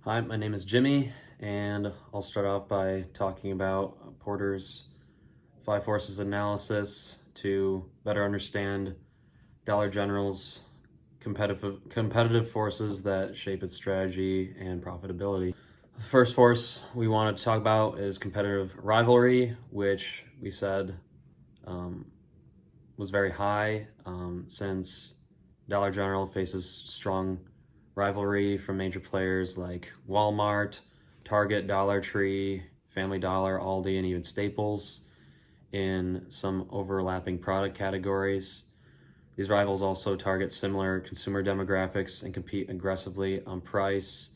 Hi, my name is Jimmy, and I'll start off by talking about Porter's Five Forces analysis to better understand Dollar General's competitive forces that shape its strategy and profitability. The first force we want to talk about is competitive rivalry, which we said was very high since Dollar General faces strong rivalry from major players like Walmart, Target, Dollar Tree, Family Dollar, Aldi, and even Staples in some overlapping product categories. These rivals also target similar consumer demographics and compete aggressively on price,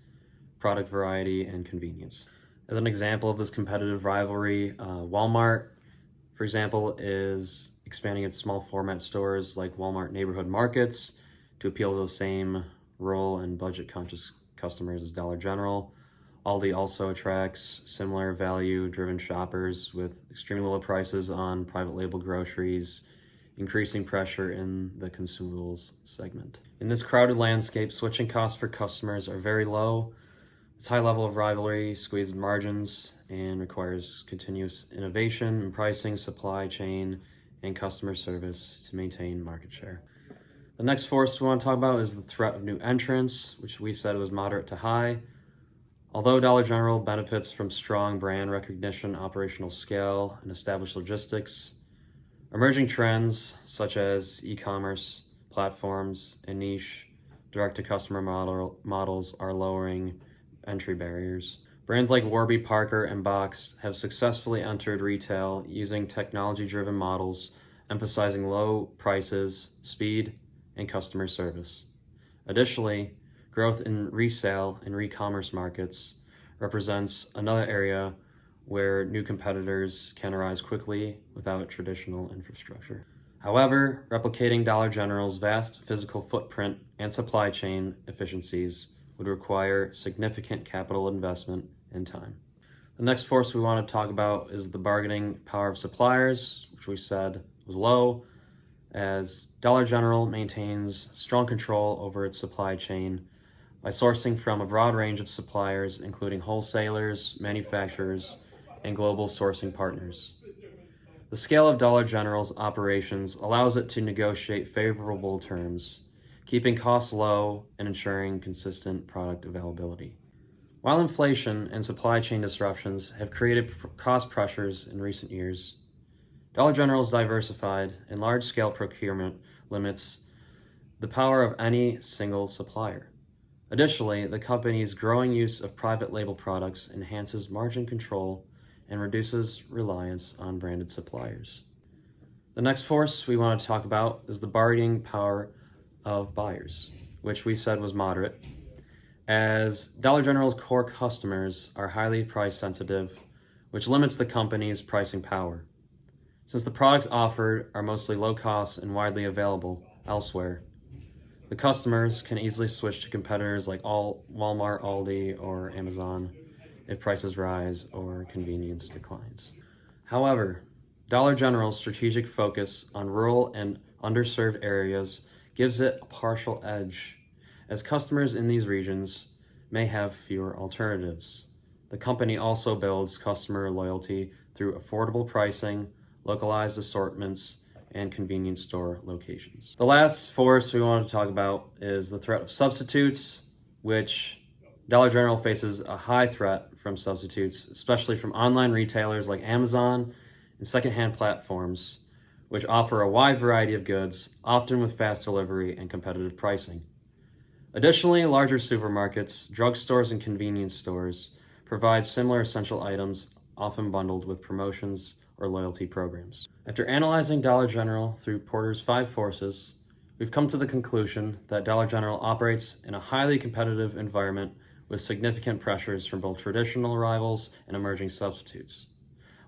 product variety, and convenience. As an example of this competitive rivalry, Walmart, for example, is expanding its small format stores like Walmart Neighborhood Markets to appeal to those same rural and budget-conscious customers as Dollar General. Aldi also attracts similar value-driven shoppers with extremely low prices on private label groceries, increasing pressure in the consumables segment. In this crowded landscape, switching costs for customers are very low. This high level of rivalry squeezes margins and requires continuous innovation in pricing, supply chain, and customer service to maintain market share. The next force we want to talk about is the threat of new entrants, which we said was moderate to high. Although Dollar General benefits from strong brand recognition, operational scale, and established logistics, emerging trends such as e-commerce platforms and niche direct-to-customer models are lowering entry barriers. Brands like Warby Parker and Box have successfully entered retail using technology-driven models, emphasizing low prices, speed, and customer service. Additionally, growth in resale and e-commerce markets represents another area where new competitors can arise quickly without traditional infrastructure. However, replicating Dollar General's vast physical footprint and supply chain efficiencies would require significant capital investment and time. The next force we want to talk about is the bargaining power of suppliers, which we said was low, as Dollar General maintains strong control over its supply chain by sourcing from a broad range of suppliers, including wholesalers, manufacturers, and global sourcing partners. The scale of Dollar General's operations allows it to negotiate favorable terms, keeping costs low and ensuring consistent product availability. While inflation and supply chain disruptions have created cost pressures in recent years, Dollar General's diversified and large-scale procurement limits the power of any single supplier. Additionally, the company's growing use of private label products enhances margin control and reduces reliance on branded suppliers. The next force we want to talk about is the bargaining power of buyers, which we said was moderate, as Dollar General's core customers are highly price sensitive, which limits the company's pricing power. Since the products offered are mostly low cost and widely available elsewhere, the customers can easily switch to competitors like Walmart, Aldi, or Amazon if prices rise or convenience declines. However, Dollar General's strategic focus on rural and underserved areas gives it a partial edge, as customers in these regions may have fewer alternatives. The company also builds customer loyalty through affordable pricing, localized assortments, and convenience store locations. The last force we want to talk about is the threat of substitutes, which Dollar General faces a high threat from substitutes, especially from online retailers like Amazon and secondhand platforms, which offer a wide variety of goods, often with fast delivery and competitive pricing. Additionally, larger supermarkets, drugstores, and convenience stores provide similar essential items, often bundled with promotions or loyalty programs. After analyzing Dollar General through Porter's five forces, we've come to the conclusion that Dollar General operates in a highly competitive environment with significant pressures from both traditional rivals and emerging substitutes.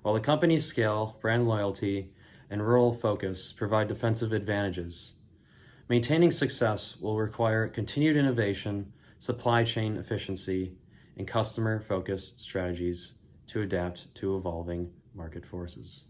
While the company's scale, brand loyalty, and rural focus provide defensive advantages, maintaining success will require continued innovation, supply chain efficiency, and customer-focused strategies to adapt to evolving market forces.